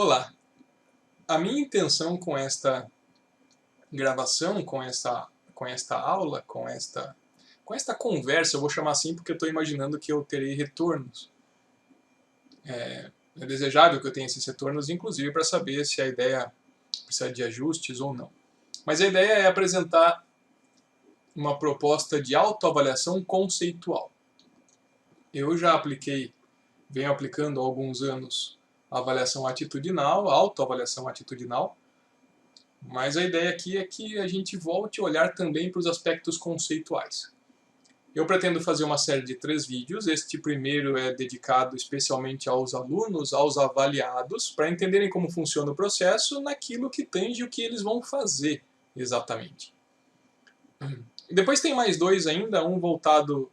Olá, a minha intenção com esta gravação, com esta aula, com esta conversa, eu vou chamar assim porque eu estou imaginando que eu terei retornos. É desejável que eu tenha esses retornos, inclusive para saber se a ideia precisa de ajustes ou não. Mas a ideia é apresentar uma proposta de autoavaliação conceitual. Eu já venho aplicando há alguns anos a avaliação atitudinal, a autoavaliação atitudinal, mas a ideia aqui é que a gente volte a olhar também para os aspectos conceituais. Eu pretendo fazer uma série de 3 vídeos. Este primeiro é dedicado especialmente aos alunos, aos avaliados, para entenderem como funciona o processo naquilo que tange o que eles vão fazer exatamente. Depois tem mais 2 ainda, um voltado,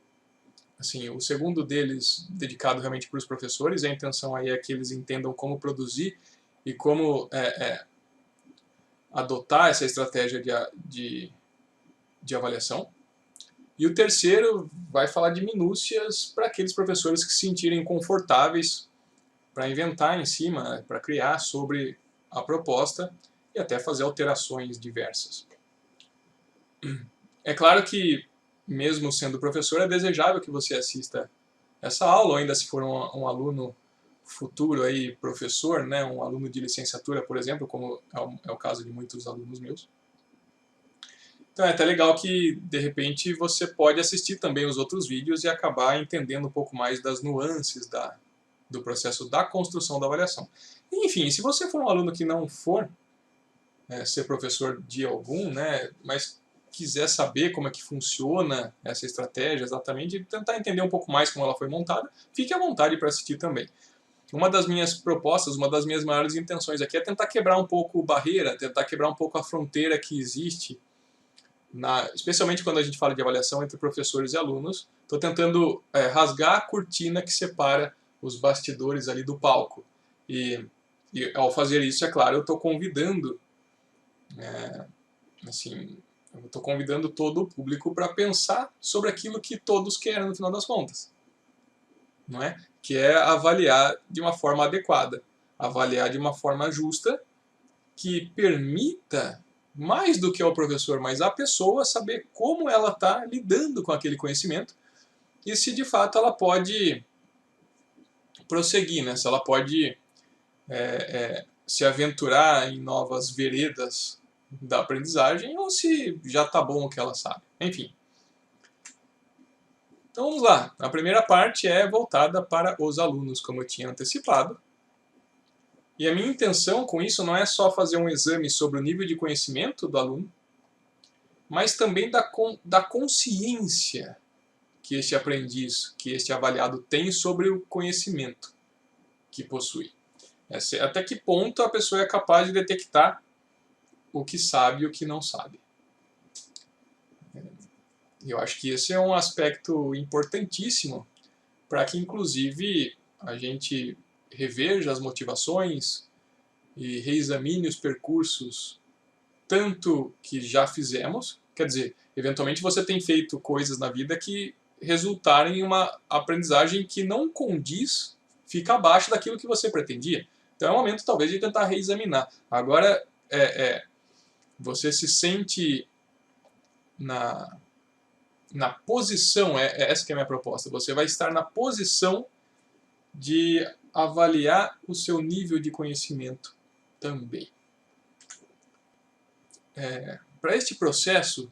assim, o segundo deles dedicado realmente para os professores. A intenção aí é que eles entendam como produzir e como adotar essa estratégia de avaliação. E o terceiro vai falar de minúcias para aqueles professores que se sentirem confortáveis para inventar em cima, para criar sobre a proposta e até fazer alterações diversas. É claro que, mesmo sendo professor, é desejável que você assista essa aula, ou ainda se for um aluno futuro aí, professor, né, um aluno de licenciatura, por exemplo, como é o caso de muitos alunos meus. Então é até legal que, de repente, você pode assistir também os outros vídeos e acabar entendendo um pouco mais das nuances do processo da construção da avaliação. Enfim, se você for um aluno que não for ser professor de algum, né, mas quiser saber como é que funciona essa estratégia exatamente e tentar entender um pouco mais como ela foi montada, fique à vontade para assistir também. Uma das minhas propostas, uma das minhas maiores intenções aqui é tentar quebrar um pouco barreira, tentar quebrar um pouco a fronteira que existe especialmente quando a gente fala de avaliação entre professores e alunos. Estou tentando rasgar a cortina que separa os bastidores ali do palco. E ao fazer isso, é claro, eu estou convidando, eu estou convidando todo o público para pensar sobre aquilo que todos querem no final das contas, não é? Que é avaliar de uma forma adequada, avaliar de uma forma justa, que permita mais do que ao professor, mas à pessoa saber como ela está lidando com aquele conhecimento e se de fato ela pode prosseguir, né? Se ela pode se aventurar em novas veredas da aprendizagem ou se já está bom o que ela sabe. Enfim. Então vamos lá. A primeira parte é voltada para os alunos, como eu tinha antecipado. E a minha intenção com isso não é só fazer um exame sobre o nível de conhecimento do aluno, mas também da consciência que este aprendiz, que este avaliado tem sobre o conhecimento que possui. Até que ponto a pessoa é capaz de detectar o que sabe e o que não sabe. Eu acho que esse é um aspecto importantíssimo para que, inclusive, a gente reveja as motivações e reexamine os percursos tanto que já fizemos, quer dizer, eventualmente você tem feito coisas na vida que resultaram em uma aprendizagem que não condiz, fica abaixo daquilo que você pretendia. Então é o momento talvez de tentar reexaminar. Agora, você se sente na posição, essa que é a minha proposta, você vai estar na posição de avaliar o seu nível de conhecimento também. Para este processo,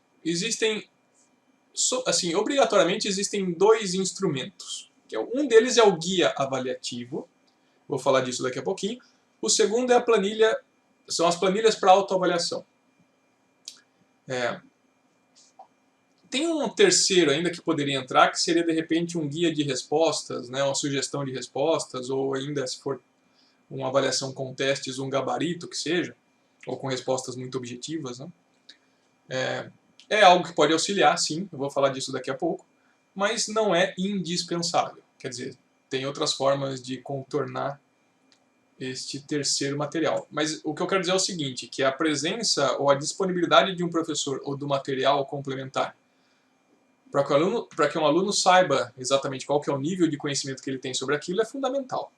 obrigatoriamente existem 2 instrumentos. Um deles é o guia avaliativo, vou falar disso daqui a pouquinho. O segundo é são as planilhas para autoavaliação. Tem um terceiro ainda que poderia entrar, que seria de repente um guia de respostas, né, uma sugestão de respostas, ou ainda se for uma avaliação com testes, um gabarito que seja, ou com respostas muito objetivas, né? É algo que pode auxiliar, sim, eu vou falar disso daqui a pouco, mas não é indispensável. Quer dizer, tem outras formas de contornar este terceiro material. Mas o que eu quero dizer é o seguinte, que a presença ou a disponibilidade de um professor ou do material complementar para que um aluno saiba exatamente qual que é o nível de conhecimento que ele tem sobre aquilo é fundamental.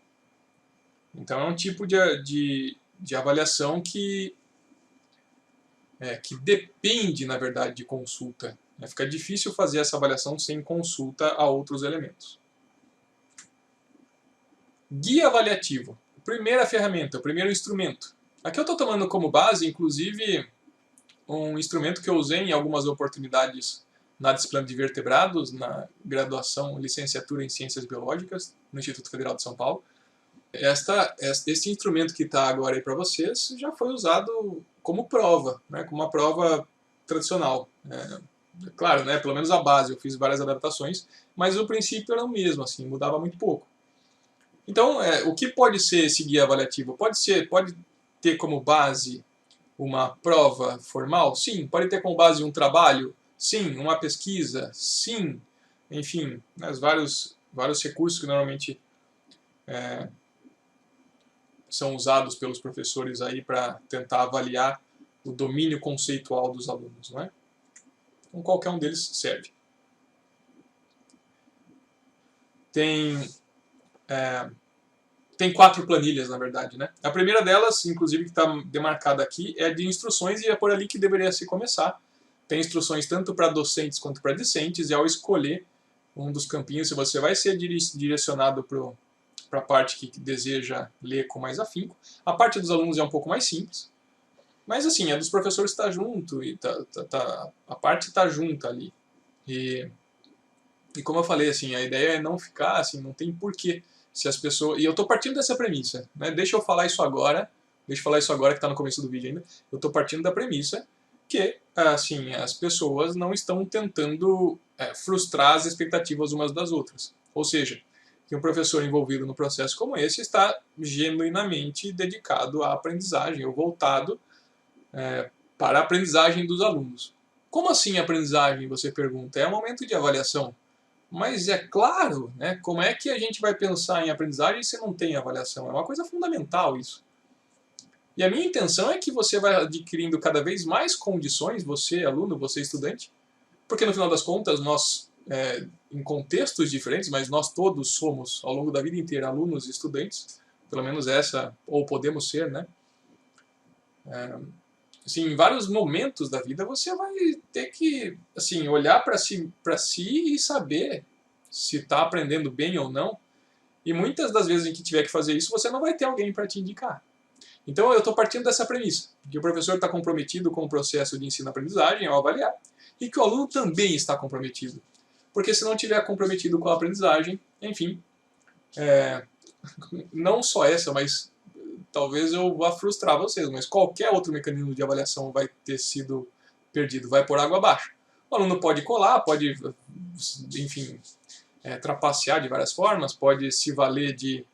Então é um tipo de avaliação que depende, na verdade, de consulta. Fica difícil fazer essa avaliação sem consulta a outros elementos. Guia avaliativo. Primeira ferramenta, o primeiro instrumento. Aqui eu estou tomando como base, inclusive, um instrumento que eu usei em algumas oportunidades na disciplina de vertebrados, na graduação, licenciatura em Ciências Biológicas, no Instituto Federal de São Paulo. Esse instrumento que está agora aí para vocês já foi usado como prova, né, como uma prova tradicional. Claro, né, pelo menos a base, eu fiz várias adaptações, mas o princípio era o mesmo, assim, mudava muito pouco. Então, o que pode ser esse guia avaliativo? Pode ter como base uma prova formal? Sim. Pode ter como base um trabalho? Sim. Uma pesquisa? Sim. Enfim, né, vários recursos que normalmente são usados pelos professores aí para tentar avaliar o domínio conceitual dos alunos, não é? Então, qualquer um deles serve. Tem 4 planilhas, na verdade, né? A primeira delas, inclusive, que está demarcada aqui, é de instruções e é por ali que deveria se começar. Tem instruções tanto para docentes quanto para discentes, e ao escolher um dos campinhos, se você vai ser direcionado para a parte que deseja ler com mais afinco. A parte dos alunos é um pouco mais simples, mas assim, a dos professores está junto, e a parte está junta ali. E como eu falei, assim, a ideia é não ficar, assim, não tem porquê. Se as pessoas... E eu estou partindo dessa premissa, né? Deixa eu falar isso agora que está no começo do vídeo ainda. Eu estou partindo da premissa que, assim, as pessoas não estão tentando frustrar as expectativas umas das outras. Ou seja, que um professor envolvido no processo como esse está genuinamente dedicado à aprendizagem, ou voltado para a aprendizagem dos alunos. Como assim aprendizagem, você pergunta? É um momento de avaliação. Mas é claro, né, como é que a gente vai pensar em aprendizagem se não tem avaliação? É uma coisa fundamental isso. E a minha intenção é que você vai adquirindo cada vez mais condições, você aluno, você estudante, porque no final das contas nós, em contextos diferentes, mas nós todos somos ao longo da vida inteira alunos e estudantes, pelo menos essa, ou podemos ser, né? Assim, em vários momentos da vida você vai ter que, assim, olhar para si e saber se está aprendendo bem ou não. E muitas das vezes em que tiver que fazer isso, você não vai ter alguém para te indicar. Então eu estou partindo dessa premissa, que o professor está comprometido com o processo de ensino-aprendizagem ao avaliar, e que o aluno também está comprometido. Porque se não estiver comprometido com a aprendizagem, enfim, não só essa, mas talvez eu vá frustrar vocês, mas qualquer outro mecanismo de avaliação vai ter sido perdido, vai por água abaixo. O aluno pode colar, pode, enfim, trapacear de várias formas, pode se valer de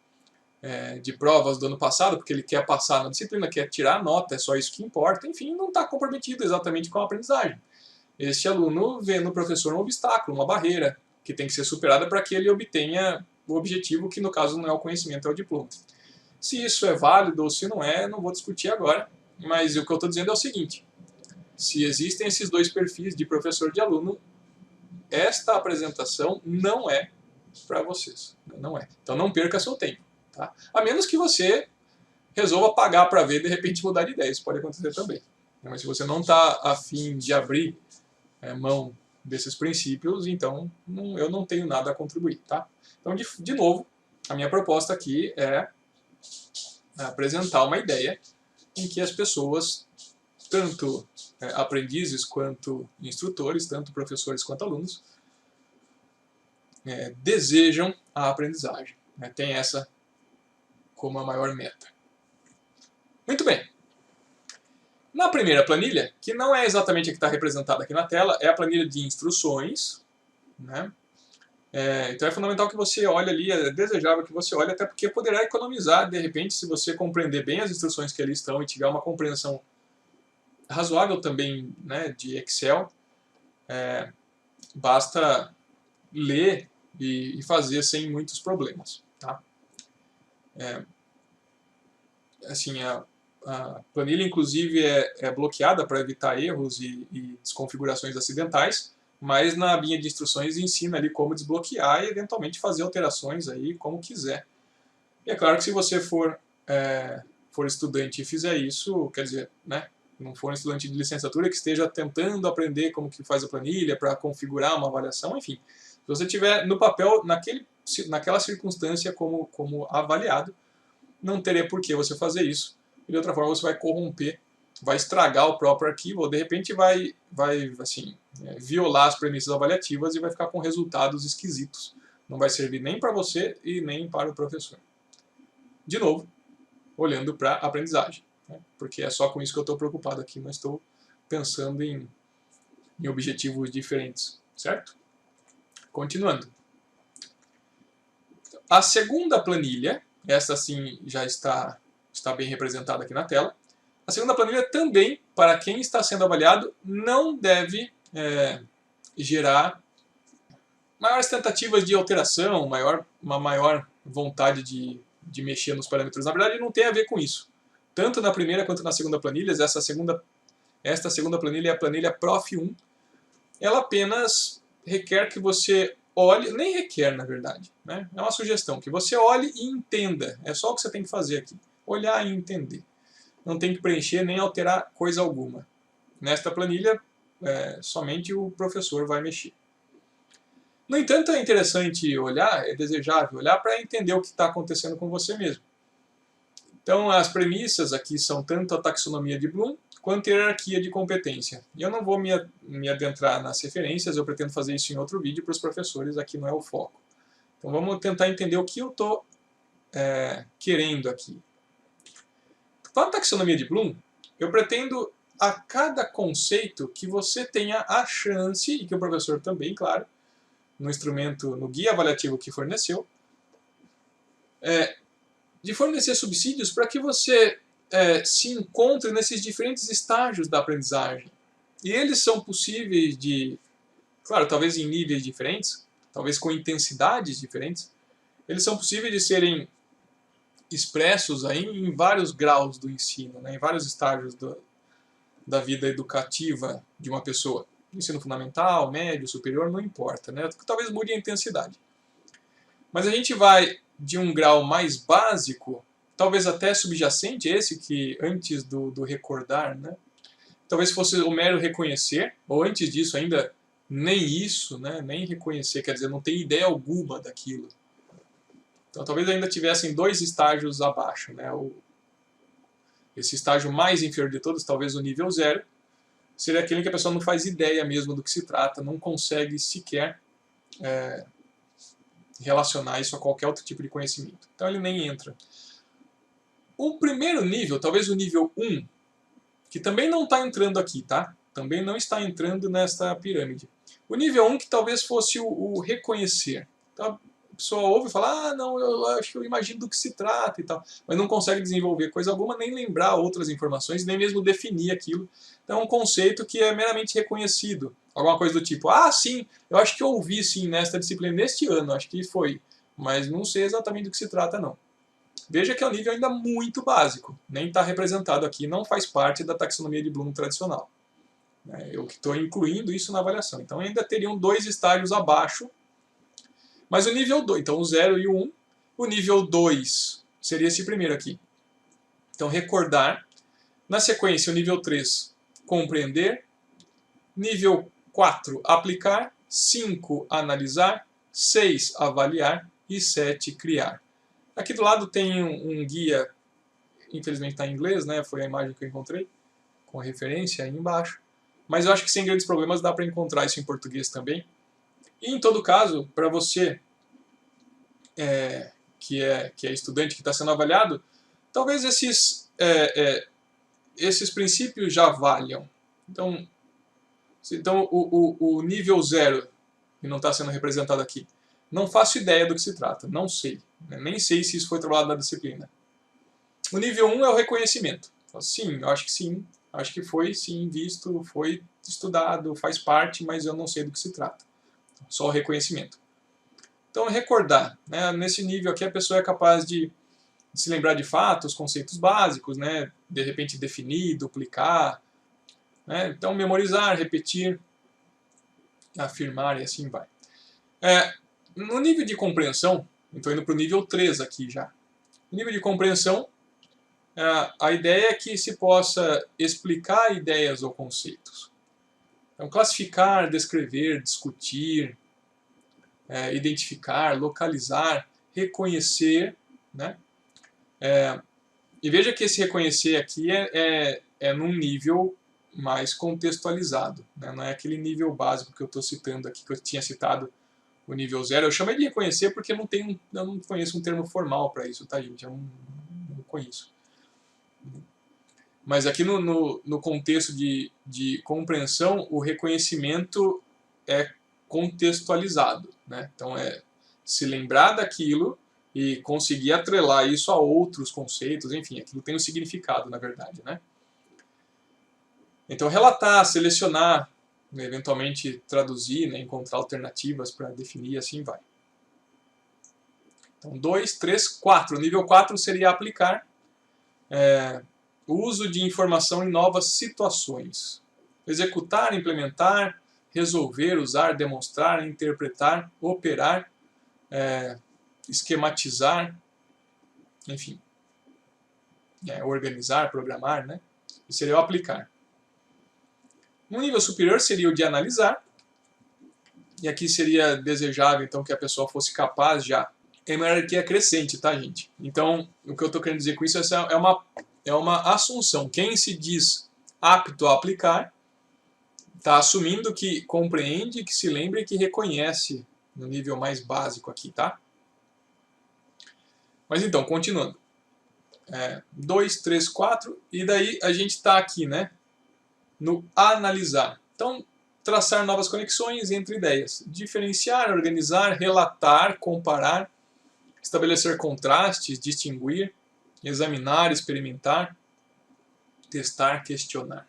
provas do ano passado, porque ele quer passar na disciplina, quer tirar nota, é só isso que importa, enfim, não está comprometido exatamente com a aprendizagem. Este aluno vê no professor um obstáculo, uma barreira, que tem que ser superada para que ele obtenha o objetivo, que no caso não é o conhecimento, é o diploma. Se isso é válido ou se não é, não vou discutir agora, mas o que eu estou dizendo é o seguinte: se existem esses dois perfis de professor e de aluno, esta apresentação não é para vocês. Não é. Então não perca seu tempo. Tá? A menos que você resolva pagar para ver e de repente mudar de ideia. Isso pode acontecer também. Mas se você não está a fim de abrir mão desses princípios, então eu não tenho nada a contribuir. Tá? Então, de novo, a minha proposta aqui é apresentar uma ideia em que as pessoas, tanto aprendizes quanto instrutores, tanto professores quanto alunos, desejam a aprendizagem. Tem essa como a maior meta. Muito bem. Na primeira planilha, que não é exatamente a que está representada aqui na tela, é a planilha de instruções, né? Então é fundamental que você olhe ali, é desejável que você olhe, até porque poderá economizar, de repente, se você compreender bem as instruções que ali estão e tiver uma compreensão razoável também, né, de Excel, basta ler e fazer sem muitos problemas. Tá? Assim, a planilha, inclusive, é bloqueada para evitar erros e desconfigurações acidentais, mas na linha de instruções ensina ali como desbloquear e eventualmente fazer alterações aí como quiser. E é claro que se você for for estudante e fizer isso, quer dizer, né, não for um estudante de licenciatura que esteja tentando aprender como que faz a planilha para configurar uma avaliação, enfim. Se você tiver no papel, naquela circunstância como avaliado, não teria por que você fazer isso. De outra forma, você vai corromper, vai estragar o próprio arquivo, ou de repente vai assim, violar as premissas avaliativas e vai ficar com resultados esquisitos. Não vai servir nem para você e nem para o professor. De novo, olhando para a aprendizagem, né? Porque é só com isso que eu estou preocupado aqui, não estou pensando em objetivos diferentes, certo? Continuando. A segunda planilha, essa sim já está bem representada aqui na tela. A segunda planilha também, para quem está sendo avaliado, não deve gerar maiores tentativas de alteração, uma maior vontade de mexer nos parâmetros. Na verdade, não tem a ver com isso. Tanto na primeira quanto na segunda planilha, esta segunda planilha é a planilha Prof 1. Ela apenas requer que você olhe, nem requer na verdade, né? É uma sugestão, que você olhe e entenda. É só o que você tem que fazer aqui. Olhar e entender. Não tem que preencher nem alterar coisa alguma. Nesta planilha, somente o professor vai mexer. No entanto, é interessante olhar, é desejável olhar para entender o que está acontecendo com você mesmo. Então, as premissas aqui são tanto a taxonomia de Bloom quanto a hierarquia de competência. E eu não vou me adentrar nas referências, eu pretendo fazer isso em outro vídeo para os professores, aqui não é o foco. Então, vamos tentar entender o que eu estou querendo aqui. Para a taxonomia de Bloom, eu pretendo a cada conceito que você tenha a chance, e que o professor também, claro, no instrumento, no guia avaliativo que forneceu, de fornecer subsídios para que você se encontre nesses diferentes estágios da aprendizagem. E eles são possíveis de, claro, talvez em níveis diferentes, talvez com intensidades diferentes, eles são possíveis de serem expressos aí em vários graus do ensino, né, em vários estágios da vida educativa de uma pessoa. Ensino fundamental, médio, superior, não importa, né? Talvez mude a intensidade. Mas a gente vai de um grau mais básico, talvez até subjacente, esse que antes do recordar, né? Talvez fosse o mero reconhecer, ou antes disso ainda nem isso, né? Nem reconhecer, quer dizer, não tem ideia alguma daquilo. Então talvez ainda tivessem dois estágios abaixo, né? Esse estágio mais inferior de todos, talvez o nível 0, seria aquele que a pessoa não faz ideia mesmo do que se trata, não consegue sequer relacionar isso a qualquer outro tipo de conhecimento. Então ele nem entra. O primeiro nível, talvez o nível 1, que também não está entrando aqui, tá? Também não está entrando nesta pirâmide. O nível 1 que talvez fosse o reconhecer. Então, a pessoa ouve e fala, ah, não, eu acho que eu imagino do que se trata e tal, mas não consegue desenvolver coisa alguma, nem lembrar outras informações, nem mesmo definir aquilo. Então é um conceito que é meramente reconhecido. Alguma coisa do tipo, ah, sim, eu acho que eu ouvi sim nesta disciplina neste ano, acho que foi, mas não sei exatamente do que se trata não. Veja que é um nível ainda muito básico, nem está representado aqui, não faz parte da taxonomia de Bloom tradicional. Eu que estou incluindo isso na avaliação. Então ainda teriam dois estágios abaixo. Mas o nível 2, então o 0 e o 1, o nível 2 seria esse primeiro aqui. Então recordar, na sequência o nível 3, compreender, nível 4, aplicar, 5, analisar, 6, avaliar e 7, criar. Aqui do lado tem um guia, infelizmente está em inglês, né? Foi a imagem que eu encontrei, com a referência aí embaixo. Mas eu acho que sem grandes problemas dá para encontrar isso em português também. E em todo caso, para você que é estudante, que está sendo avaliado, talvez esses princípios já valham. Então o nível 0, que não está sendo representado aqui, não faço ideia do que se trata, não sei. Nem sei se isso foi trabalhado na disciplina. O nível 1 é o reconhecimento. Sim, eu acho que sim. Acho que foi sim visto, foi estudado, faz parte, mas eu não sei do que se trata. Só o reconhecimento. Então, recordar. Né? Nesse nível aqui, a pessoa é capaz de se lembrar de fatos, conceitos básicos, né? De repente definir, duplicar. Né? Então, memorizar, repetir, afirmar e assim vai. No nível de compreensão, estou indo para o nível 3 aqui já. No nível de compreensão, a ideia é que se possa explicar ideias ou conceitos. Então, classificar, descrever, discutir, identificar, localizar, reconhecer, né? E veja que esse reconhecer aqui é num nível mais contextualizado, né? Não é aquele nível básico que eu estou citando aqui, que eu tinha citado o nível 0. Eu chamei de reconhecer porque eu não conheço um termo formal para isso, tá, gente? Eu não conheço. Mas aqui no contexto de compreensão, o reconhecimento é contextualizado, né? Então é se lembrar daquilo e conseguir atrelar isso a outros conceitos, enfim, aquilo tem um significado, na verdade, né? Então relatar, selecionar, eventualmente traduzir, né, encontrar alternativas para definir, assim vai. Então 2, 3, 4. O nível 4 seria aplicar. O uso de informação em novas situações. Executar, implementar, resolver, usar, demonstrar, interpretar, operar, esquematizar, enfim. Organizar, programar, né? Isso seria o aplicar. Um nível superior seria o de analisar. E aqui seria desejável, então, que a pessoa fosse capaz já. É uma hierarquia crescente, tá, gente? Então, o que eu estou querendo dizer com isso é uma assunção. Quem se diz apto a aplicar está assumindo que compreende, que se lembra e que reconhece no nível mais básico aqui, tá? Mas então, continuando. 2, 3, 4, e daí a gente está aqui, né? No analisar. Então, traçar novas conexões entre ideias. Diferenciar, organizar, relatar, comparar, estabelecer contrastes, distinguir, examinar, experimentar, testar, questionar.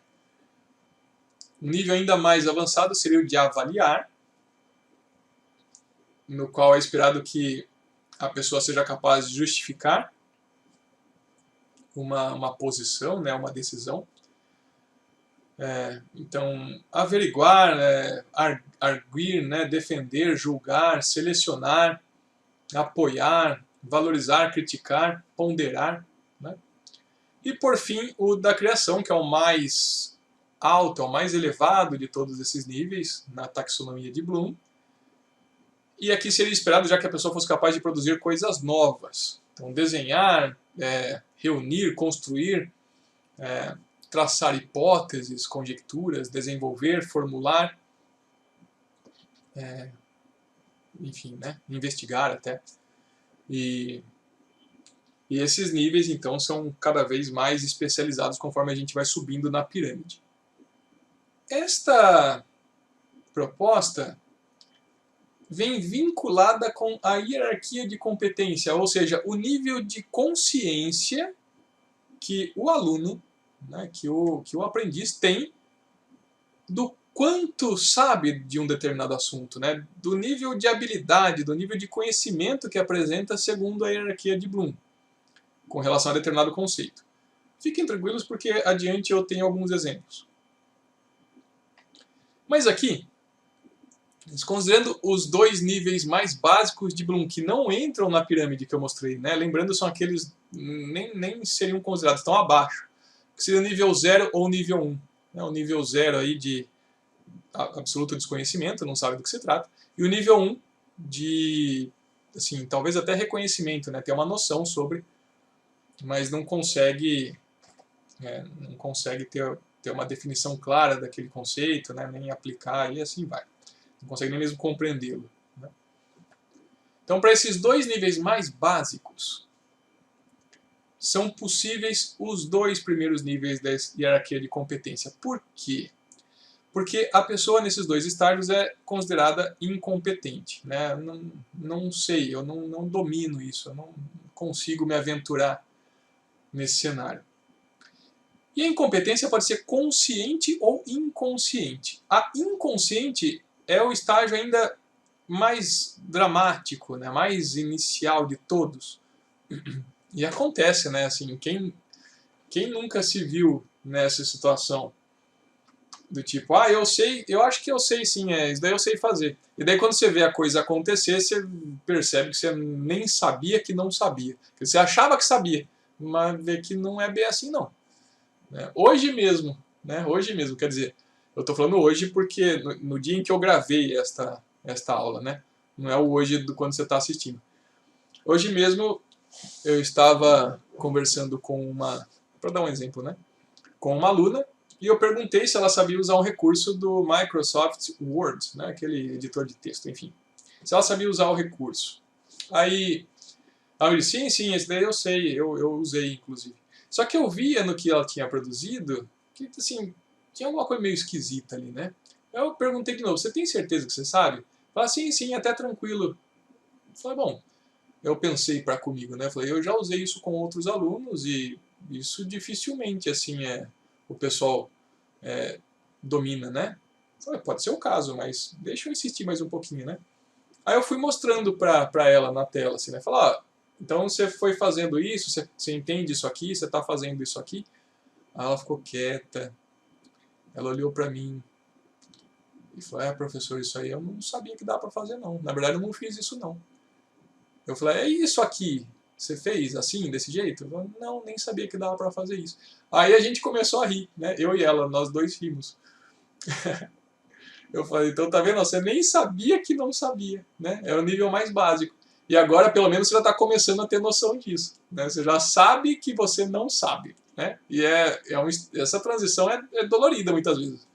Um nível ainda mais avançado seria o de avaliar, no qual é esperado que a pessoa seja capaz de justificar uma posição, né, uma decisão. Então, averiguar, arguir, né, defender, julgar, selecionar, apoiar, valorizar, criticar, ponderar, né? E por fim, o da criação, que é o mais alto, é o mais elevado de todos esses níveis na taxonomia de Bloom. E aqui seria esperado já que a pessoa fosse capaz de produzir coisas novas. Então, desenhar, reunir, construir, traçar hipóteses, conjecturas, desenvolver, formular, enfim, né, investigar até. E esses níveis, então, são cada vez mais especializados conforme a gente vai subindo na pirâmide. Esta proposta vem vinculada com a hierarquia de competência, ou seja, o nível de consciência que o aluno, né, que o aprendiz tem do quanto sabe de um determinado assunto, né, do nível de habilidade, do nível de conhecimento que apresenta segundo a hierarquia de Bloom, com relação a determinado conceito. Fiquem tranquilos porque adiante eu tenho alguns exemplos. Mas aqui, considerando os dois níveis mais básicos de Bloom, que não entram na pirâmide que eu mostrei, né? Lembrando, são aqueles nem seriam considerados, estão abaixo, que seria o nível 0 ou o nível 1. Né? O nível 0 aí de absoluto desconhecimento, não sabe do que se trata, e o nível 1 de, assim, talvez até reconhecimento, né? Ter uma noção sobre, mas não consegue ter uma definição clara daquele conceito, né? Nem aplicar, e assim vai. Não consegue nem mesmo compreendê-lo. Né? Então, para esses dois níveis mais básicos, são possíveis os dois primeiros níveis da hierarquia de competência. Por quê? Porque a pessoa nesses dois estágios é considerada incompetente. Né? Não sei, eu não domino isso, eu não consigo me aventurar nesse cenário. E a incompetência pode ser consciente ou inconsciente. A inconsciente é o estágio ainda mais dramático, né? Mais inicial de todos. E acontece, né? Assim, quem nunca se viu nessa situação? Do tipo, eu acho que eu sei sim, isso daí eu sei fazer. E daí quando você vê a coisa acontecer, você percebe que você nem sabia que não sabia. Que você achava que sabia, mas vê que não é bem assim não. Né? Hoje mesmo, quer dizer, eu estou falando hoje porque no dia em que eu gravei esta aula, né? Não é o hoje do quando você está assistindo. Hoje mesmo eu estava conversando com para dar um exemplo, né? Com uma aluna, e eu perguntei se ela sabia usar um recurso do Microsoft Word, né? Aquele editor de texto, enfim. Se ela sabia usar o recurso. Aí ela disse, sim, esse daí eu sei, eu usei inclusive. Só que eu via no que ela tinha produzido que, assim, tinha alguma coisa meio esquisita ali, né? Eu perguntei de novo, você tem certeza que você sabe? Ela, sim, até tranquilo. Eu falei, bom, eu pensei para comigo, né? Eu falei, eu já usei isso com outros alunos e isso dificilmente, assim, o pessoal domina, né? Eu falei, pode ser o caso, mas deixa eu insistir mais um pouquinho, né? Aí eu fui mostrando para ela na tela, assim, né? Falar, então você foi fazendo isso, você entende isso aqui, você está fazendo isso aqui. Aí ela ficou quieta, ela olhou para mim e falou, professor, isso aí eu não sabia que dá para fazer não. Na verdade eu não fiz isso não. Eu falei, é isso aqui, você fez assim, desse jeito? Eu falei, não, nem sabia que dava para fazer isso. Aí a gente começou a rir, né? Eu e ela, nós dois rimos. Eu falei, então tá vendo? Você nem sabia que não sabia, né? É o nível mais básico. E agora, pelo menos, você já está começando a ter noção disso. Né? Você já sabe que você não sabe. Né? E essa transição é dolorida muitas vezes.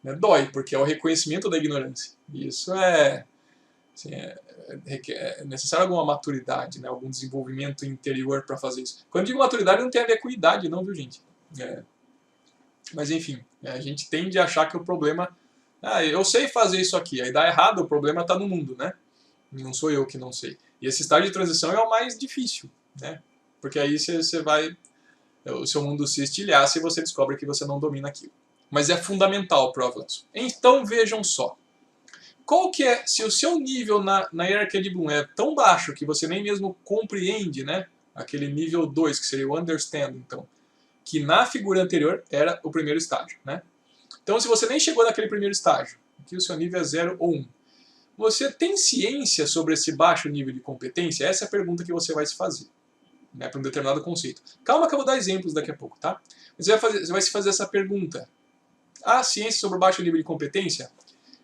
Né? Dói, porque é o reconhecimento da ignorância. E isso assim, é necessário alguma maturidade, né? Algum desenvolvimento interior para fazer isso. Quando digo maturidade, não tem a ver com idade, não, viu, gente? Mas, enfim, a gente tende a achar que o problema... eu sei fazer isso aqui, aí dá errado, o problema está no mundo, né? Não sou eu que não sei. E esse estágio de transição é o mais difícil, né? Porque aí você vai o seu mundo se estilhar se você descobre que você não domina aquilo. Mas é fundamental para o avanço. Então vejam só. Qual que é, se o seu nível na hierarquia de Bloom é tão baixo que você nem mesmo compreende, né? Aquele nível 2, que seria o understand, então, que na figura anterior era o primeiro estágio, né? Então se você nem chegou naquele primeiro estágio, que o seu nível é 0 ou 1, você tem ciência sobre esse baixo nível de competência? Essa é a pergunta que você vai se fazer, né, para um determinado conceito. Calma que eu vou dar exemplos daqui a pouco, tá? Você vai se fazer essa pergunta. Há ciência sobre o baixo nível de competência?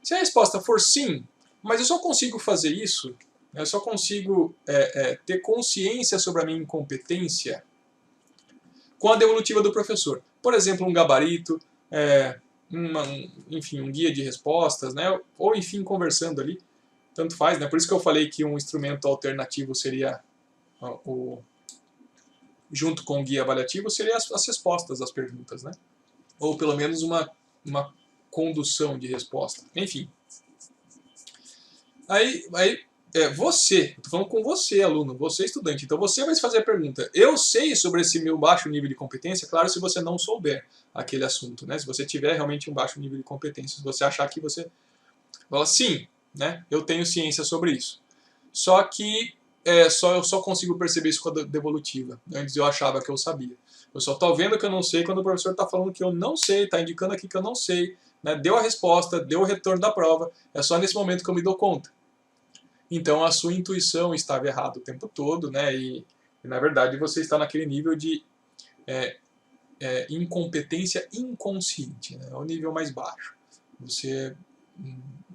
Se a resposta for sim, mas eu só consigo fazer isso, eu só consigo ter consciência sobre a minha incompetência com a devolutiva do professor. Por exemplo, um gabarito, enfim, um guia de respostas, né? Ou enfim, conversando ali, tanto faz, né? Por isso que eu falei que um instrumento alternativo seria, junto com o guia avaliativo, seria as respostas às perguntas, né? Ou pelo menos uma condução de resposta. Enfim. Aí você, estou falando com você, aluno, você estudante, então você vai se fazer a pergunta, eu sei sobre esse meu baixo nível de competência? Claro, se você não souber aquele assunto, né? Se você tiver realmente um baixo nível de competência, se você achar que você fala, sim, né? Eu tenho ciência sobre isso. Só que eu só consigo perceber isso com a devolutiva. Antes eu achava que eu sabia. Eu só estou vendo que eu não sei quando o professor está falando que eu não sei, está indicando aqui que eu não sei, né? Deu a resposta, deu o retorno da prova, é só nesse momento que eu me dou conta. Então a sua intuição estava errada o tempo todo, né? E na verdade você está naquele nível de incompetência inconsciente, né? É o nível mais baixo. Você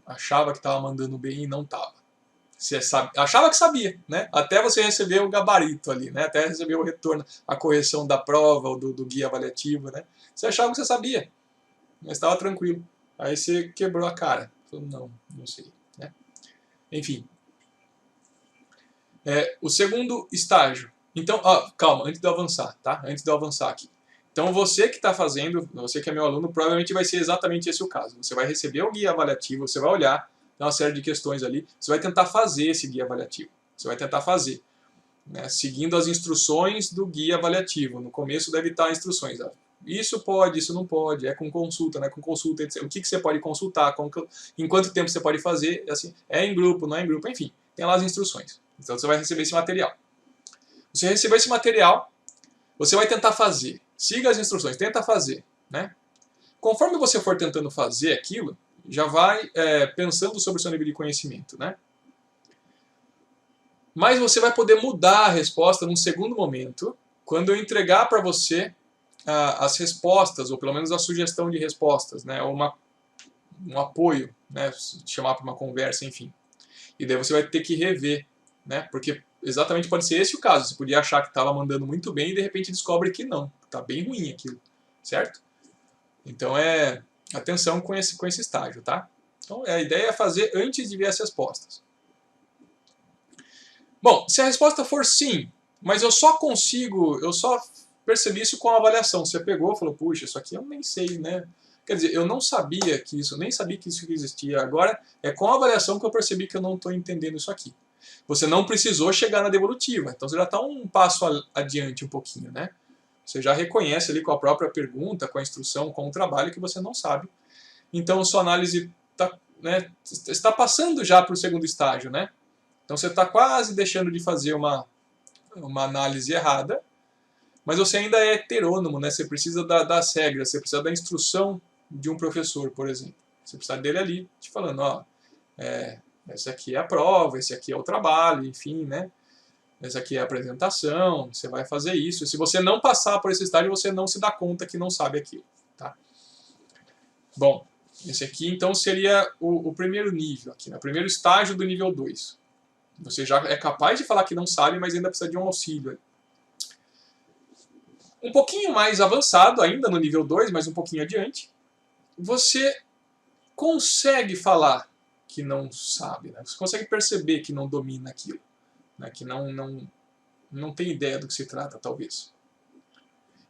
achava que estava mandando bem e não estava. Você achava que sabia, né? Até você receber o gabarito ali, né? Até receber o retorno, a correção da prova ou do guia avaliativo, né? Você achava que você sabia, mas estava tranquilo. Aí você quebrou a cara. Falou, não sei, né? Enfim. O segundo estágio. Então, calma, antes de eu avançar, tá? Antes de eu avançar aqui. Então, você que está fazendo, você que é meu aluno, provavelmente vai ser exatamente esse o caso. Você vai receber o guia avaliativo, você vai olhar, tem uma série de questões ali, você vai tentar fazer esse guia avaliativo. Você vai tentar fazer, né, seguindo as instruções do guia avaliativo. No começo deve estar instruções. Isso pode, isso não pode, é com consulta, né? Com consulta, etc. O que você pode consultar, em quanto tempo você pode fazer, assim, é em grupo, não é em grupo, enfim, tem lá as instruções. Então você vai receber esse material. Você recebeu esse material, você vai tentar fazer. Siga as instruções, tenta fazer, né? Conforme você for tentando fazer aquilo, já vai pensando sobre o seu nível de conhecimento, né? Mas você vai poder mudar a resposta num segundo momento, quando eu entregar para você as respostas, ou pelo menos a sugestão de respostas, né, ou um apoio, né, chamar para uma conversa, enfim. E daí você vai ter que rever, né, porque exatamente pode ser esse o caso. Você podia achar que estava mandando muito bem e de repente descobre que não, está bem ruim aquilo, certo? Então atenção com esse estágio, tá? Então a ideia é fazer antes de ver as respostas. Bom, se a resposta for sim, mas eu só percebi isso com a avaliação. Você pegou e falou, puxa, isso aqui eu nem sei, né? Quer dizer, eu não sabia que isso, nem sabia que isso existia. Agora é com a avaliação que eu percebi que eu não estou entendendo isso aqui. Você não precisou chegar na devolutiva, então você já está um passo adiante um pouquinho, né? Você já reconhece ali com a própria pergunta, com a instrução, com o trabalho que você não sabe. Então sua análise está passando já para o segundo estágio, né? Então você está quase deixando de fazer uma análise errada, mas você ainda é heterônomo, né? Você precisa das regras, você precisa da instrução de um professor, por exemplo. Você precisa dele ali te falando, ó, essa aqui é a prova, esse aqui é o trabalho, enfim, né? Essa aqui é a apresentação, você vai fazer isso. E se você não passar por esse estágio, você não se dá conta que não sabe aquilo, tá? Bom, esse aqui então seria o primeiro nível, aqui, né? O primeiro estágio do nível 2. Você já é capaz de falar que não sabe, mas ainda precisa de um auxílio. Um pouquinho mais avançado, ainda no nível 2, mas um pouquinho adiante, você consegue falar que não sabe, né? Você consegue perceber que não domina aquilo, né? Que não tem ideia do que se trata, talvez.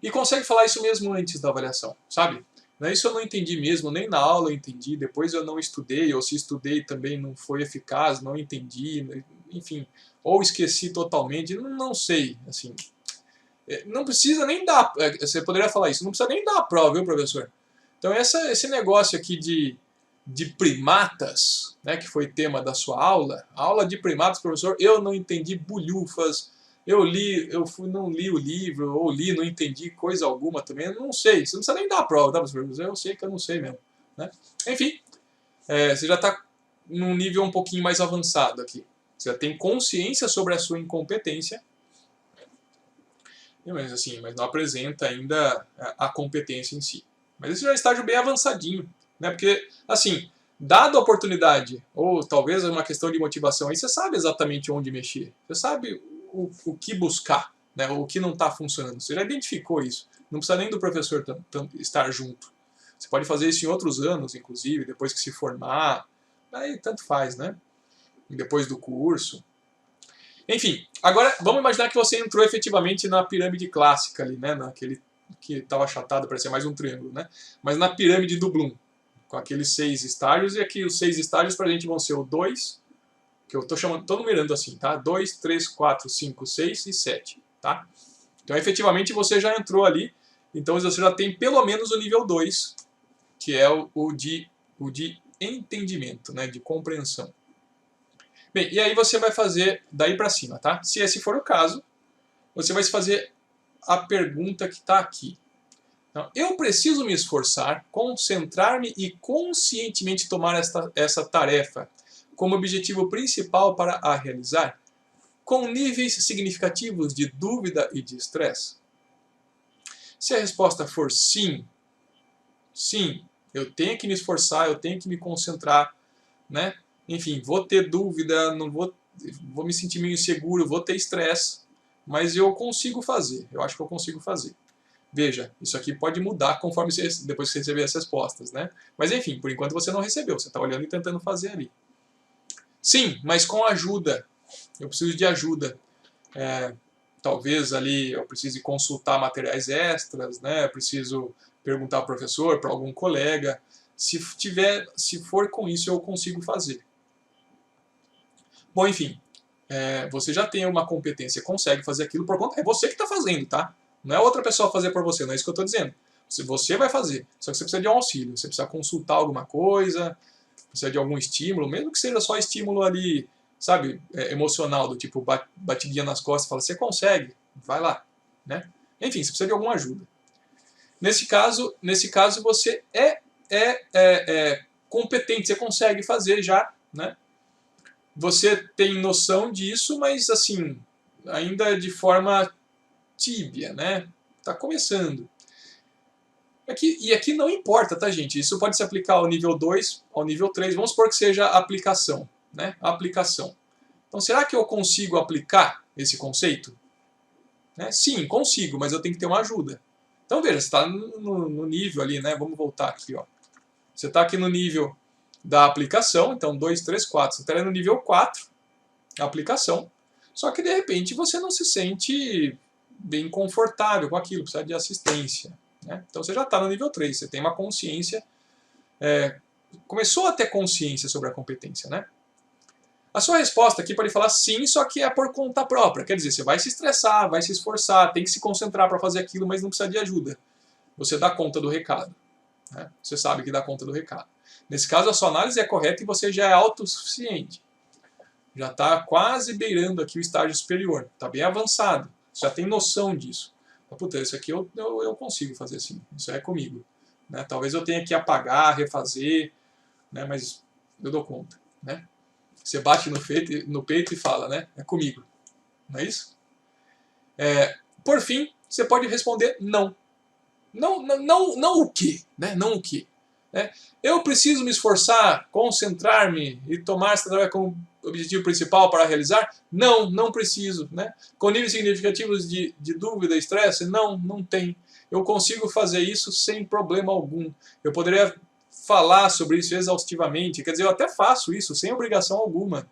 E consegue falar isso mesmo antes da avaliação, sabe? Isso eu não entendi mesmo, nem na aula eu entendi, depois eu não estudei, ou se estudei também não foi eficaz, não entendi, enfim, ou esqueci totalmente, não sei, assim. Não precisa nem dar, você poderia falar isso, não precisa nem dar a prova, viu, professor? Então esse negócio aqui de primatas, né, que foi tema da sua aula, a aula de primatas, professor, eu não entendi bulhufas, eu não li o livro, ou li, não entendi coisa alguma também, eu não sei, você não precisa nem dar a prova, tá, professor? Eu sei que eu não sei mesmo, né? Enfim, você já está num nível um pouquinho mais avançado aqui, você já tem consciência sobre a sua incompetência, mas não apresenta ainda a competência em si. Mas esse já é um estágio bem avançadinho, né? Porque, assim, dada a oportunidade, ou talvez uma questão de motivação, aí você sabe exatamente onde mexer, você sabe o que buscar, né? O que não está funcionando, você já identificou isso. Não precisa nem do professor estar junto. Você pode fazer isso em outros anos, inclusive, depois que se formar, aí tanto faz, né? Depois do curso. Enfim, agora vamos imaginar que você entrou efetivamente na pirâmide clássica ali, né? Naquele que estava achatado, parecia mais um triângulo, né? Mas na pirâmide do Bloom, com aqueles 6 estágios, e aqui os 6 estágios para a gente vão ser o 2, que eu estou numerando assim, tá? 2, 3, 4, 5, 6 e 7, tá? Então efetivamente você já entrou ali, então você já tem pelo menos o nível 2, que é o de entendimento, né? De compreensão. Bem, e aí você vai fazer daí para cima, tá? Se esse for o caso, você vai fazer a pergunta que está aqui. Então, eu preciso me esforçar, concentrar-me e conscientemente tomar essa tarefa como objetivo principal para a realizar, com níveis significativos de dúvida e de estresse? Se a resposta for sim, eu tenho que me esforçar, eu tenho que me concentrar, né? Enfim, vou ter dúvida, não vou me sentir meio inseguro, vou ter estresse, mas eu consigo fazer, eu acho que eu consigo fazer. Veja, isso aqui pode mudar conforme depois que você receber as respostas, né? Mas enfim, por enquanto você não recebeu, você está olhando e tentando fazer ali. Sim, mas com ajuda, eu preciso de ajuda. Talvez ali eu precise consultar materiais extras, né? Eu preciso perguntar ao professor, para algum colega. Se for com isso, eu consigo fazer. Bom, enfim, você já tem uma competência, consegue fazer aquilo por conta. É você que está fazendo, tá? Não é outra pessoa fazer por você, não é isso que eu estou dizendo. Você vai fazer, só que você precisa de um auxílio, você precisa consultar alguma coisa, precisa de algum estímulo, mesmo que seja só estímulo ali, sabe, emocional, do tipo batidinha nas costas, fala, você consegue, vai lá, né? Enfim, você precisa de alguma ajuda. Nesse caso você é competente, você consegue fazer já, né? Você tem noção disso, mas assim, ainda de forma tíbia, né? Está começando. E aqui não importa, tá, gente? Isso pode se aplicar ao nível 2, ao nível 3. Vamos supor que seja a aplicação, né? A aplicação. Então, será que eu consigo aplicar esse conceito? Né? Sim, consigo, mas eu tenho que ter uma ajuda. Então, veja, você está no nível ali, né? Vamos voltar aqui, ó. Você está aqui no nível da aplicação, então 2, 3, 4. Você está no nível 4, a aplicação. Só que, de repente, você não se sente bem confortável com aquilo, precisa de assistência. Né? Então, você já está no nível 3, você tem uma consciência, começou a ter consciência sobre a competência, né? A sua resposta aqui pode falar sim, só que é por conta própria. Quer dizer, você vai se estressar, vai se esforçar, tem que se concentrar para fazer aquilo, mas não precisa de ajuda. Você dá conta do recado. Né? Você sabe que dá conta do recado. Nesse caso, a sua análise é correta e você já é autossuficiente. Já está quase beirando aqui o estágio superior. Está bem avançado. Você já tem noção disso. Puta, isso aqui eu consigo fazer assim. Isso é comigo. Né? Talvez eu tenha que apagar, refazer, né? Mas eu dou conta. Né? Você bate no peito e fala, né? É comigo. Não é isso? Por fim, você pode responder não. Não o quê? Né? Não o quê? Né? Eu preciso me esforçar, concentrar-me e tomar essa tarefa como objetivo principal para realizar? Não preciso. Né? Com níveis significativos de dúvida e estresse? Não tem. Eu consigo fazer isso sem problema algum. Eu poderia falar sobre isso exaustivamente, quer dizer, eu até faço isso sem obrigação alguma.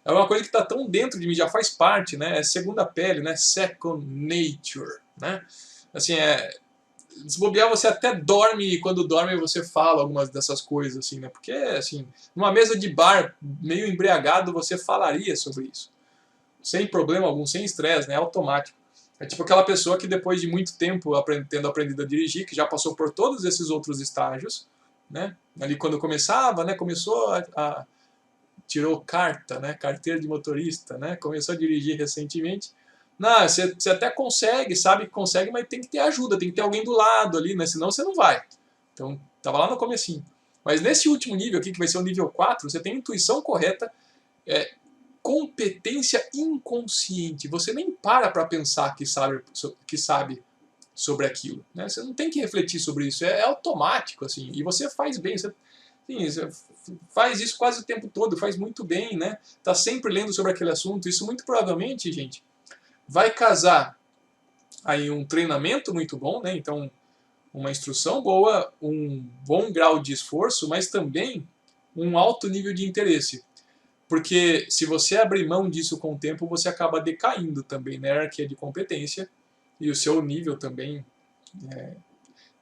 É uma coisa que está tão dentro de mim, já faz parte, né? É segunda pele, né? Second nature, né? Assim, se bobear, você até dorme e quando dorme você fala algumas dessas coisas, assim, né? Porque, assim, numa mesa de bar, meio embriagado, você falaria sobre isso. Sem problema algum, sem estresse, né? Automático. É tipo aquela pessoa que depois de muito tempo tendo aprendido a dirigir, que já passou por todos esses outros estágios, né? Ali quando começava, né? Começou tirou carta, né? Carteira de motorista, né? Começou a dirigir recentemente. Não, você até consegue, sabe que consegue, mas tem que ter ajuda, tem que ter alguém do lado ali, né? Senão você não vai. Então, tava lá no comecinho. Mas nesse último nível aqui, que vai ser o nível 4, você tem intuição correta, competência inconsciente. Você nem para pensar que sabe sobre aquilo. Né? Você não tem que refletir sobre isso, é automático, assim, e você faz bem, você faz isso quase o tempo todo, faz muito bem, né? Tá sempre lendo sobre aquele assunto. Isso muito provavelmente, gente, vai casar aí um treinamento muito bom, né? Então, uma instrução boa, um bom grau de esforço, mas também um alto nível de interesse. Porque se você abrir mão disso com o tempo, você acaba decaindo também na hierarquia de competência e o seu nível também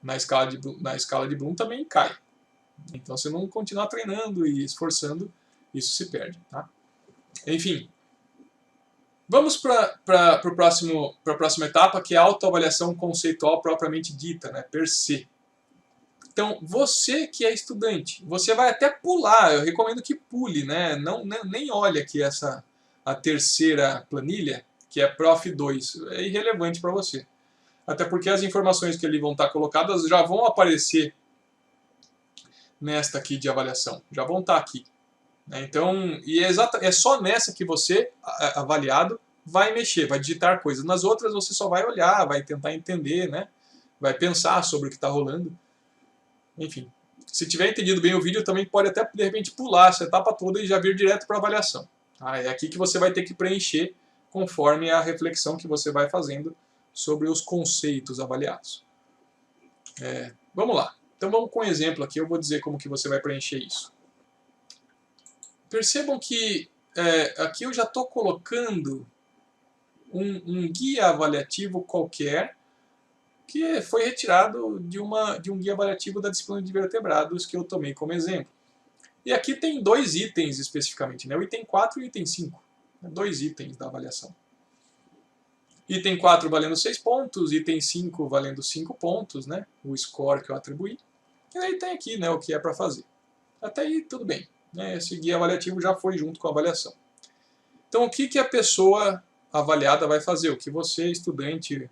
na escala de Bloom também cai. Então, se não continuar treinando e esforçando, isso se perde. Tá? Enfim, vamos para a próxima etapa, que é a autoavaliação conceitual propriamente dita, né? Per se. Então, você que é estudante, você vai até pular, eu recomendo que pule, né? Nem olhe aqui a terceira planilha, que é Prof 2, é irrelevante para você. Até porque as informações que ali vão estar colocadas já vão aparecer nesta aqui de avaliação, já vão estar aqui. Então, é só nessa que você, avaliado, vai mexer, vai digitar coisas. Nas outras você só vai olhar, vai tentar entender, né? Vai pensar sobre o que está rolando. Enfim, se tiver entendido bem o vídeo, também pode até, de repente, pular essa etapa toda e já vir direto para a avaliação. É aqui que você vai ter que preencher conforme a reflexão que você vai fazendo sobre os conceitos avaliados. Vamos lá. Então vamos com um exemplo aqui, eu vou dizer como que você vai preencher isso. Percebam que aqui eu já estou colocando um guia avaliativo qualquer que foi retirado de um guia avaliativo da disciplina de vertebrados que eu tomei como exemplo. E aqui tem 2 itens especificamente, né? O item 4 e o item 5. 2 itens da avaliação. Item 4 valendo 6 pontos, item 5 valendo 5 pontos, né? O score que eu atribuí. E aí tem aqui, né, o que é para fazer. Até aí tudo bem. Né? Esse guia avaliativo já foi junto com a avaliação. Então o que a pessoa avaliada vai fazer? O que você, estudante,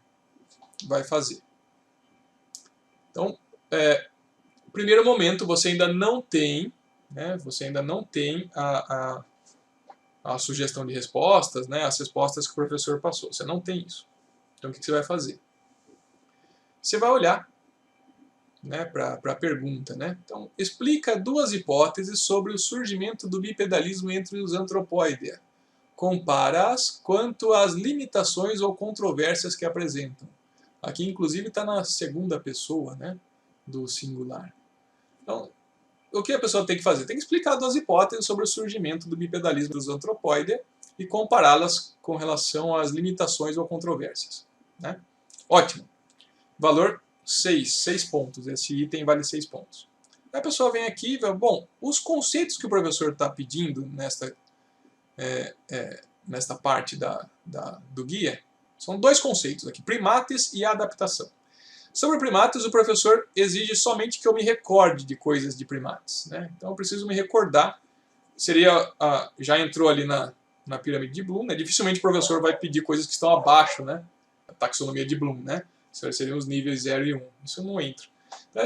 vai fazer? Então, no primeiro momento você ainda não tem, né, a sugestão de respostas, né, as respostas que o professor passou. Você não tem isso. Então o que você vai fazer? Você vai olhar, né, para a pergunta, né? Então, explica duas hipóteses sobre o surgimento do bipedalismo entre os antropóidea. Compara-as quanto às limitações ou controvérsias que apresentam. Aqui, inclusive, está na segunda pessoa, né, do singular. Então, o que a pessoa tem que fazer? Tem que explicar duas hipóteses sobre o surgimento do bipedalismo dos antropóidea e compará-las com relação às limitações ou controvérsias, né? Ótimo. Valor 6 pontos. Esse item vale 6 pontos. Aí a pessoa vem aqui e vê, bom, os conceitos que o professor está pedindo nesta parte do guia são dois conceitos aqui, primates e adaptação. Sobre primates, o professor exige somente que eu me recorde de coisas de primates, né? Então eu preciso me recordar. Já entrou ali na pirâmide de Bloom, né? Dificilmente o professor vai pedir coisas que estão abaixo, né? A taxonomia de Bloom, né? Seriam os níveis 0 e 1. Isso não entra. Então, é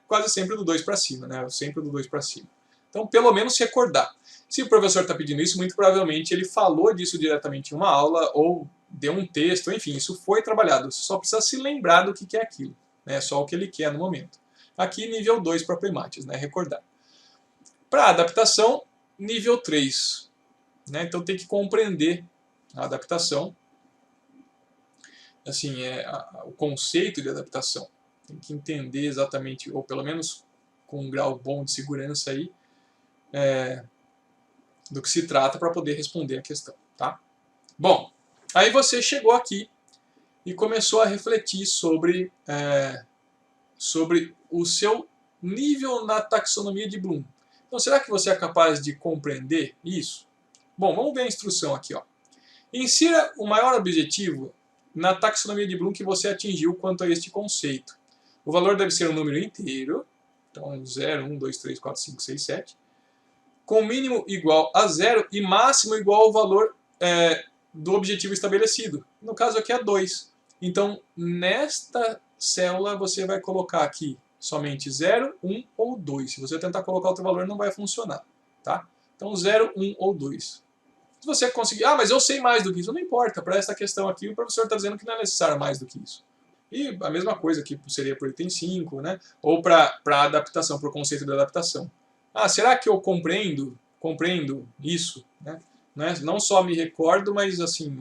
quase sempre do 2 para cima, né? Sempre do 2 para cima. Então, pelo menos se recordar. Se o professor está pedindo isso, muito provavelmente ele falou disso diretamente em uma aula ou deu um texto, enfim, isso foi trabalhado. Você só precisa se lembrar do que é aquilo. Né? É só o que ele quer no momento. Aqui, nível 2 para primates, né? Recordar. Para adaptação, nível 3. Né? Então, tem que compreender a adaptação. Assim, o conceito de adaptação. Tem que entender exatamente, ou pelo menos com um grau bom de segurança aí, do que se trata para poder responder a questão. Tá? Bom, aí você chegou aqui e começou a refletir sobre o seu nível na taxonomia de Bloom. Então, será que você é capaz de compreender isso? Bom, vamos ver a instrução aqui. Ó. Insira o maior objetivo na taxonomia de Bloom que você atingiu quanto a este conceito. O valor deve ser um número inteiro, então 0, 1, 2, 3, 4, 5, 6, 7, com mínimo igual a 0 e máximo igual ao valor do objetivo estabelecido. No caso aqui é 2. Então, nesta célula, você vai colocar aqui somente 0, 1 ou 2. Se você tentar colocar outro valor, não vai funcionar. Tá? Então, 0, 1 ou 2. Se você conseguir, mas eu sei mais do que isso, não importa, para esta questão aqui o professor está dizendo que não é necessário mais do que isso. E a mesma coisa que seria para o item 5, né? Ou para a adaptação, para o conceito de adaptação. Será que eu compreendo isso? Né? Não só me recordo, mas assim,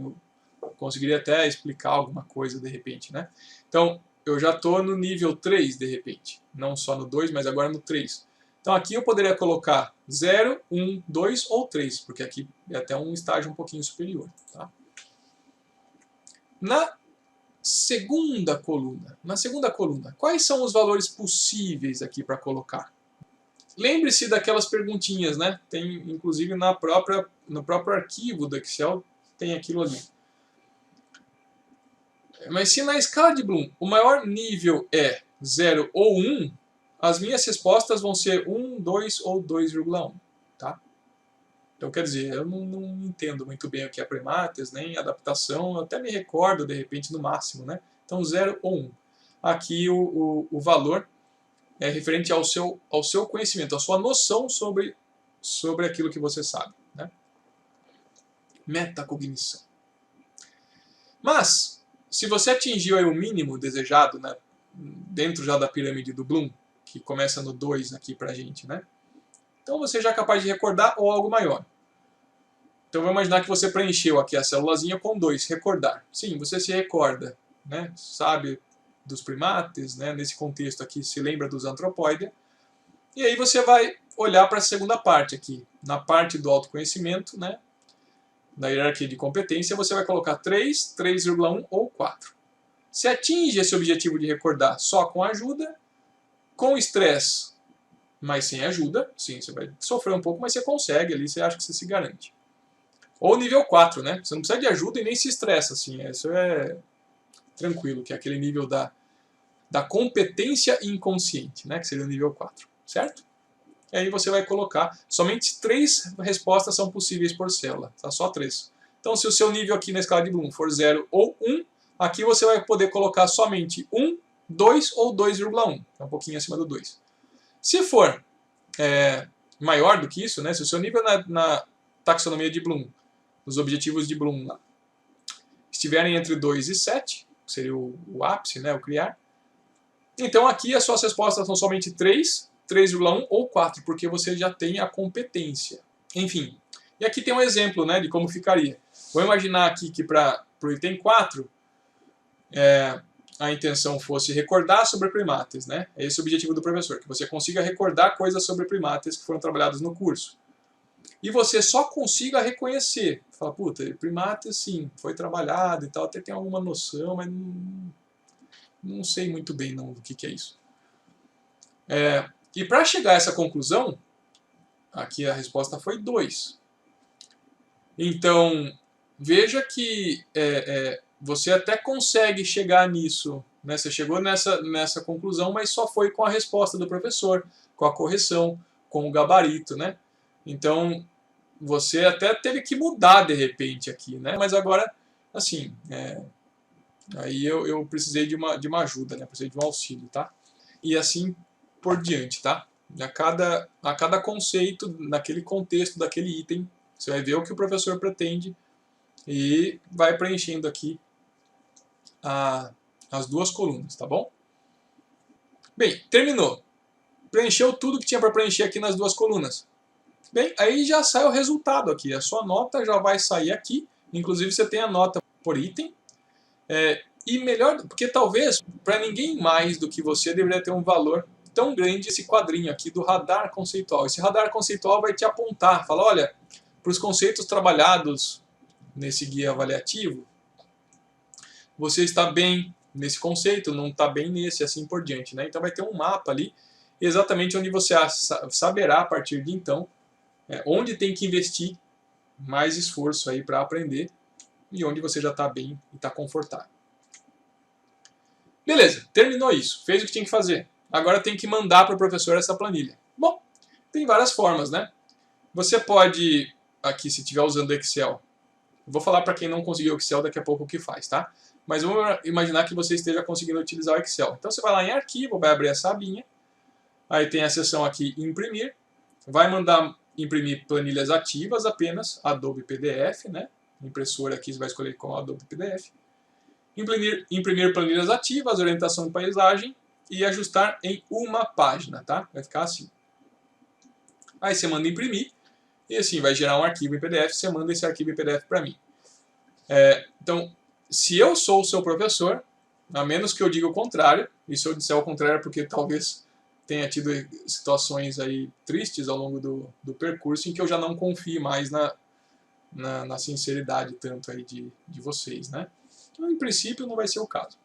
eu conseguiria até explicar alguma coisa de repente. Né? Então, eu já estou no nível 3 de repente. Não só no 2, mas agora no 3. Então aqui eu poderia colocar 0, 1, 2 ou 3, porque aqui é até um estágio um pouquinho superior. Tá? Na segunda coluna, quais são os valores possíveis aqui para colocar? Lembre-se daquelas perguntinhas, né? Tem inclusive no próprio arquivo do Excel, tem aquilo ali. Mas se na escala de Bloom o maior nível é 0 ou 1, as minhas respostas vão ser 1, 2 ou 2,1. Tá? Então, quer dizer, eu não entendo muito bem o que é primates, nem adaptação, eu até me recordo, de repente, no máximo. Né? Então, 0 ou 1. Aqui o valor é referente ao seu conhecimento, à sua noção sobre aquilo que você sabe. Né? Metacognição. Mas, se você atingiu aí o mínimo desejado, né, dentro já da pirâmide do Bloom, que começa no 2 aqui pra gente, né? Então você já é capaz de recordar ou algo maior. Então vamos imaginar que você preencheu aqui a célulazinha com 2, recordar. Sim, você se recorda, né? Sabe dos primates, né? Nesse contexto aqui se lembra dos antropóidea. E aí você vai olhar para a segunda parte aqui, na parte do autoconhecimento, né? Na hierarquia de competência, você vai colocar 3, 3,1 ou 4. Se atinge esse objetivo de recordar só com ajuda, com estresse, mas sem ajuda, sim, você vai sofrer um pouco, mas você consegue ali, você acha que você se garante. Ou nível 4, né? Você não precisa de ajuda e nem se estressa, assim, isso é tranquilo, que é aquele nível da competência inconsciente, né? Que seria o nível 4, certo? E aí você vai colocar, somente 3 respostas são possíveis por célula, tá? Só 3. Então, se o seu nível aqui na escala de Bloom for 0 ou 1, aqui você vai poder colocar somente 1, 2 ou 2,1, é um pouquinho acima do 2. Se for maior do que isso, né, se o seu nível na taxonomia de Bloom, nos objetivos de Bloom, lá, estiverem entre 2 e 7, que seria o ápice, né, o criar. Então aqui as suas respostas são somente 3, 3,1 ou 4, porque você já tem a competência. Enfim, e aqui tem um exemplo, né, de como ficaria. Vou imaginar aqui que para o item 4, a intenção fosse recordar sobre primatas, né? É esse o objetivo do professor, que você consiga recordar coisas sobre primatas que foram trabalhadas no curso. E você só consiga reconhecer. Fala, puta, primatas sim, foi trabalhado e tal, até tem alguma noção, mas não sei muito bem não do que é isso. E para chegar a essa conclusão, aqui a resposta foi 2. Então, veja que você até consegue chegar nisso, né? Você chegou nessa conclusão, mas só foi com a resposta do professor, com a correção, com o gabarito, né? Então, você até teve que mudar de repente aqui, né? Mas agora, assim, aí eu precisei de uma ajuda, né? Precisei de um auxílio, tá? E assim por diante, tá? A cada conceito, naquele contexto daquele item, você vai ver o que o professor pretende e vai preenchendo aqui as duas colunas, tá bom? Bem, terminou. Preencheu tudo que tinha para preencher aqui nas duas colunas. Bem, aí já sai o resultado aqui. A sua nota já vai sair aqui. Inclusive você tem a nota por item. E melhor, porque talvez para ninguém mais do que você deveria ter um valor tão grande esse quadrinho aqui do radar conceitual. Esse radar conceitual vai te apontar, fala, olha, para os conceitos trabalhados nesse guia avaliativo, você está bem nesse conceito, não está bem nesse, assim por diante, né? Então vai ter um mapa ali, exatamente onde você saberá a partir de então, onde tem que investir mais esforço aí para aprender e onde você já está bem e está confortável. Beleza, terminou isso, fez o que tinha que fazer. Agora tem que mandar para o professor essa planilha. Bom, tem várias formas, né? Você pode, aqui se estiver usando Excel, vou falar para quem não conseguiu o Excel daqui a pouco o que faz, tá? Mas vamos imaginar que você esteja conseguindo utilizar o Excel. Então você vai lá em arquivo, vai abrir essa abinha, aí tem a seção aqui imprimir, vai mandar imprimir planilhas ativas apenas, Adobe PDF, né? Impressora aqui você vai escolher com Adobe PDF. Imprimir planilhas ativas, orientação de paisagem e ajustar em uma página, tá? Vai ficar assim. Aí você manda imprimir e assim vai gerar um arquivo em PDF, você manda esse arquivo em PDF para mim. Então, se eu sou o seu professor, a menos que eu diga o contrário, e se eu disser o contrário é porque talvez tenha tido situações aí tristes ao longo do percurso em que eu já não confio mais na sinceridade tanto aí de vocês, né? Então, em princípio, não vai ser o caso.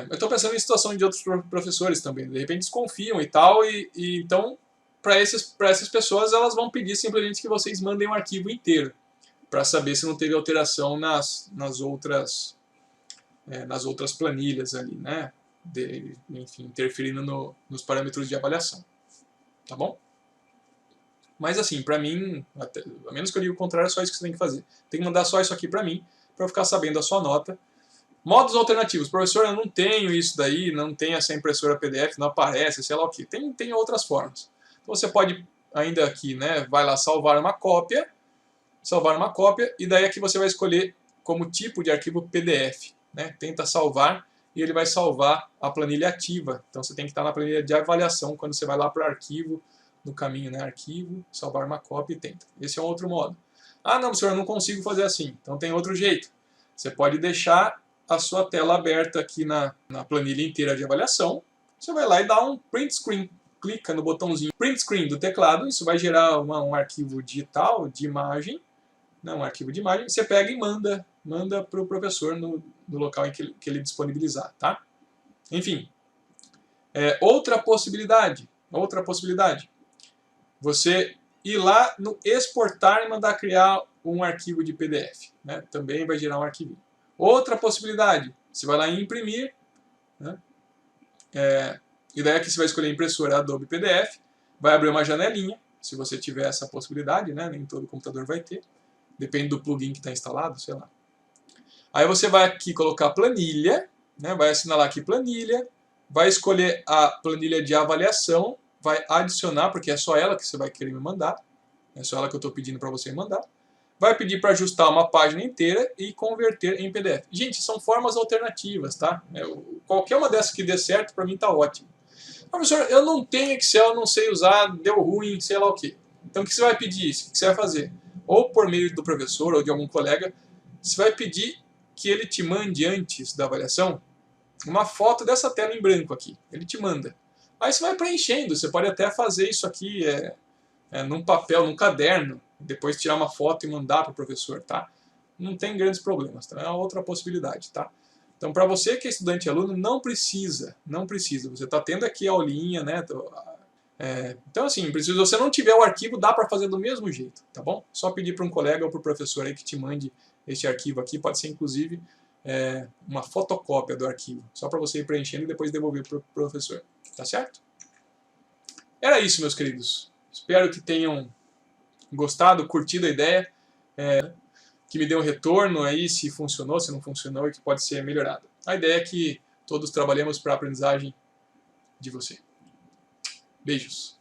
Eu estou pensando em situação de outros professores também, de repente desconfiam e tal, e então, para essas pessoas, elas vão pedir simplesmente que vocês mandem um arquivo inteiro, para saber se não teve alteração nas outras planilhas ali, né? Enfim, interferindo nos parâmetros de avaliação. Tá bom? Mas assim, para mim, a menos que eu diga o contrário, é só isso que você tem que fazer. Tem que mandar só isso aqui para mim, para eu ficar sabendo a sua nota. Modos alternativos. Professor, eu não tenho isso daí, não tenho essa impressora PDF, não aparece, sei lá o que. Tem outras formas. Então você pode ainda aqui, né? Vai lá salvar uma cópia, e daí aqui você vai escolher como tipo de arquivo PDF, né? Tenta salvar e ele vai salvar a planilha ativa. Então você tem que estar na planilha de avaliação quando você vai lá para o arquivo, no caminho, né? Arquivo, salvar uma cópia e tenta. Esse é um outro modo. Ah, não, senhor, eu não consigo fazer assim. Então tem outro jeito. Você pode deixar a sua tela aberta aqui na planilha inteira de avaliação. Você vai lá e dá um print screen. Clica no botãozinho print screen do teclado. Isso vai gerar um arquivo digital de imagem. Né, um arquivo de imagem. Você pega e manda para o professor no local em que ele disponibilizar. Tá? Enfim. Outra possibilidade. Você ir lá no exportar e mandar criar um arquivo de PDF. Né? Também vai gerar um arquivo. Outra possibilidade, você vai lá em imprimir, né? E daí aqui você vai escolher impressora Adobe PDF, vai abrir uma janelinha, se você tiver essa possibilidade, né? Nem todo computador vai ter, depende do plugin que está instalado, sei lá. Aí você vai aqui colocar planilha, né? Vai assinalar aqui planilha, vai escolher a planilha de avaliação, vai adicionar, porque é só ela que você vai querer me mandar, é só ela que eu estou pedindo para você mandar. vai pedir para ajustar uma página inteira e converter em PDF. Gente, são formas alternativas, tá? Qualquer uma dessas que dê certo, para mim tá ótimo. Professor, eu não tenho Excel, não sei usar, deu ruim, sei lá o quê. Então o que você vai pedir? O que você vai fazer? Ou por meio do professor ou de algum colega, você vai pedir que ele te mande antes da avaliação uma foto dessa tela em branco aqui. Ele te manda. Aí você vai preenchendo, você pode até fazer isso aqui num papel, num caderno, depois tirar uma foto e mandar para o professor, tá? Não tem grandes problemas, tá? É uma outra possibilidade, tá? Então, para você que é estudante e aluno, não precisa. Você está tendo aqui a aulinha, né? Então, assim, se você não tiver o arquivo, dá para fazer do mesmo jeito, tá bom? Só pedir para um colega ou para o professor aí que te mande este arquivo aqui. Pode ser, inclusive, uma fotocópia do arquivo, só para você ir preenchendo e depois devolver para o professor, tá certo? Era isso, meus queridos. Espero que tenham gostado, curtido a ideia, que me dê um retorno aí se funcionou, se não funcionou e que pode ser melhorado. A ideia é que todos trabalhemos para a aprendizagem de você. Beijos.